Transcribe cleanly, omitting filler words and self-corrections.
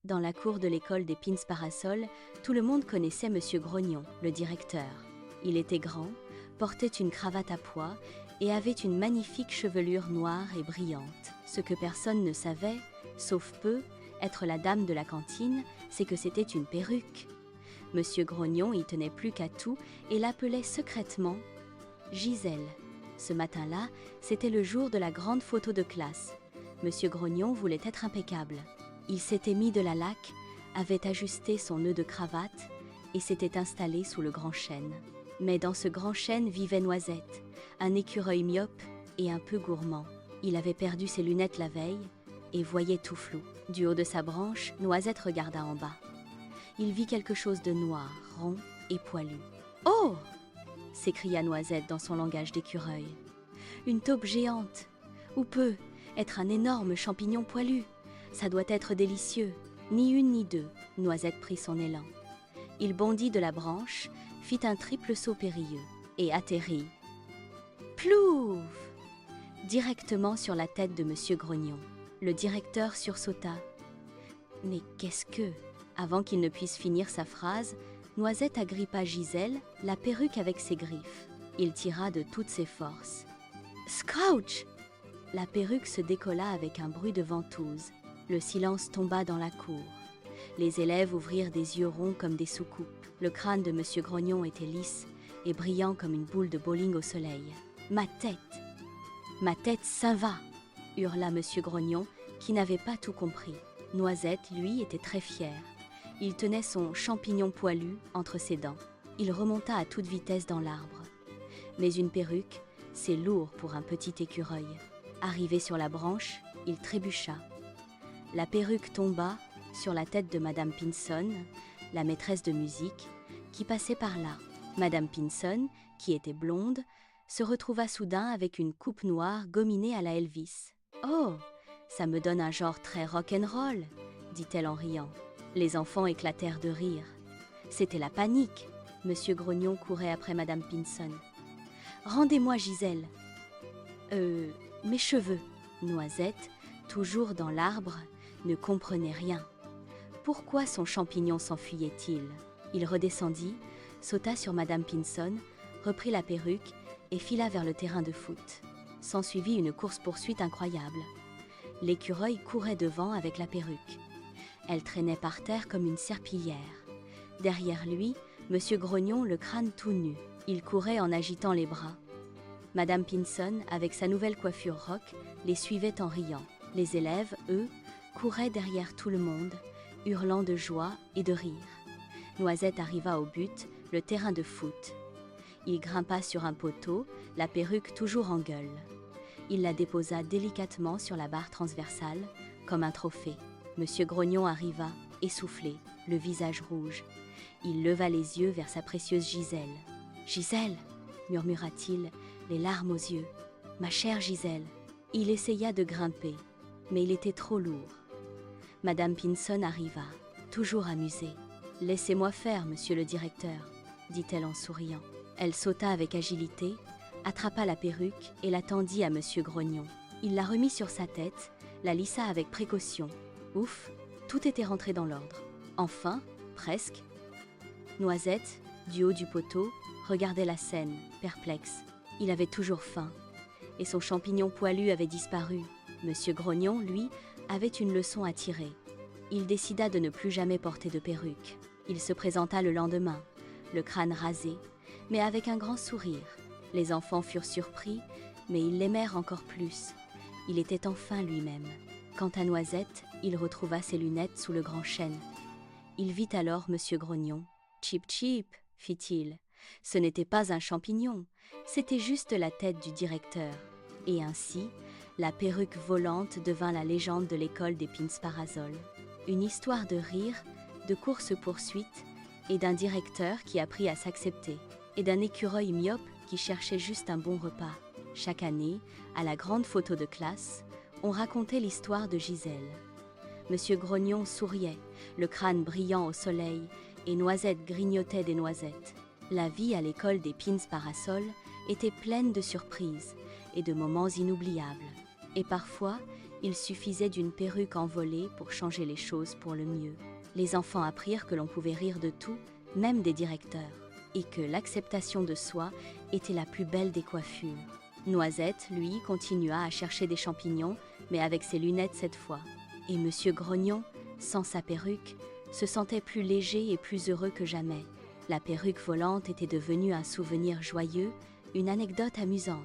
Dans la cour de l'école des Pins Parasol, tout le monde connaissait Monsieur Grognon, le directeur. Il était grand, portait une cravate à pois et avait une magnifique chevelure noire et brillante. Ce que personne ne savait, sauf peu, être la dame de la cantine, c'est que c'était une perruque. Monsieur Grognon y tenait plus qu'à tout et l'appelait secrètement Gisèle. Ce matin-là, c'était le jour de la grande photo de classe. Monsieur Grognon voulait être impeccable. Il s'était mis de la laque, avait ajusté son nœud de cravate et s'était installé sous le grand chêne. Mais dans ce grand chêne vivait Noisette, un écureuil myope et un peu gourmand. Il avait perdu ses lunettes la veille et voyait tout flou. Du haut de sa branche, Noisette regarda en bas. Il vit quelque chose de noir, rond et poilu. « Oh !» s'écria Noisette dans son langage d'écureuil. « Une taupe géante, ou peut être un énorme champignon poilu. Ça doit être délicieux. » Ni une ni deux, Noisette prit son élan. Il bondit de la branche, fit un triple saut périlleux et atterrit. Plouf! Directement sur la tête de Monsieur Grognon. Le directeur sursauta. Mais qu'est-ce que... Avant qu'il ne puisse finir sa phrase, Noisette agrippa Gisèle, la perruque avec ses griffes. Il tira de toutes ses forces. Scrouch! La perruque se décolla avec un bruit de ventouse. Le silence tomba dans la cour. Les élèves ouvrirent des yeux ronds comme des soucoupes. Le crâne de Monsieur Grognon était lisse et brillant comme une boule de bowling au soleil. « Ma tête, ça va !» hurla Monsieur Grognon, qui n'avait pas tout compris. Noisette, lui, était très fier. Il tenait son champignon poilu entre ses dents. Il remonta à toute vitesse dans l'arbre. Mais une perruque, c'est lourd pour un petit écureuil. Arrivé sur la branche, il trébucha. La perruque tomba sur la tête de Madame Pinson, la maîtresse de musique, qui passait par là. Madame Pinson, qui était blonde, se retrouva soudain avec une coupe noire gominée à la Elvis. « Oh, ça me donne un genre très rock'n'roll !» dit-elle en riant. Les enfants éclatèrent de rire. C'était la panique. Monsieur Grognon courait après Madame Pinson. « Rendez-moi Gisèle. »« Mes cheveux. » Noisette, toujours dans l'arbre, ne comprenait rien. Pourquoi son champignon s'enfuyait-il? Il redescendit, sauta sur Madame Pinson, reprit la perruque et fila vers le terrain de foot. S'ensuivit une course-poursuite incroyable. L'écureuil courait devant avec la perruque. Elle traînait par terre comme une serpillière. Derrière lui, Monsieur Grognon, le crâne tout nu. Il courait en agitant les bras. Madame Pinson, avec sa nouvelle coiffure rock, les suivait en riant. Les élèves, eux, couraient derrière tout le monde, hurlant de joie et de rire. Noisette arriva au but, le terrain de foot. Il grimpa sur un poteau, la perruque toujours en gueule. Il la déposa délicatement sur la barre transversale, comme un trophée. Monsieur Grognon arriva, essoufflé, le visage rouge. Il leva les yeux vers sa précieuse Gisèle. « Gisèle !» murmura-t-il, les larmes aux yeux. « Ma chère Gisèle !» Il essaya de grimper, mais il était trop lourd. Madame Pinson arriva, toujours amusée. « Laissez-moi faire, monsieur le directeur, » dit-elle en souriant. Elle sauta avec agilité, attrapa la perruque et la tendit à Monsieur Grognon. Il la remit sur sa tête, la lissa avec précaution. Ouf, tout était rentré dans l'ordre. Enfin, presque. Noisette, du haut du poteau, regardait la scène, perplexe. Il avait toujours faim, et son champignon poilu avait disparu. Monsieur Grognon, lui, avait une leçon à tirer. Il décida de ne plus jamais porter de perruque. Il se présenta le lendemain, le crâne rasé, mais avec un grand sourire. Les enfants furent surpris, mais ils l'aimèrent encore plus. Il était enfin lui-même. Quant à Noisette, il retrouva ses lunettes sous le grand chêne. Il vit alors Monsieur Grognon. « Chip, chip !» fit-il. Ce n'était pas un champignon, c'était juste la tête du directeur. Et ainsi, la perruque volante devint la légende de l'école des Pins Parasol. Une histoire de rire, de course-poursuite et d'un directeur qui apprit à s'accepter. Et d'un écureuil myope qui cherchait juste un bon repas. Chaque année, à la grande photo de classe, on racontait l'histoire de Gisèle. Monsieur Grognon souriait, le crâne brillant au soleil, et Noisette grignotait des noisettes. La vie à l'école des Pins Parasol était pleine de surprises et de moments inoubliables. Et parfois, Il suffisait d'une perruque envolée pour changer les choses pour le mieux. Les enfants apprirent que l'on pouvait rire de tout, même des directeurs, et que l'acceptation de soi était la plus belle des coiffures. Noisette, lui, continua à chercher des champignons, mais avec ses lunettes cette fois. Et Monsieur Grognon, sans sa perruque, se sentait plus léger et plus heureux que jamais. La perruque volante était devenue un souvenir joyeux, une anecdote amusante.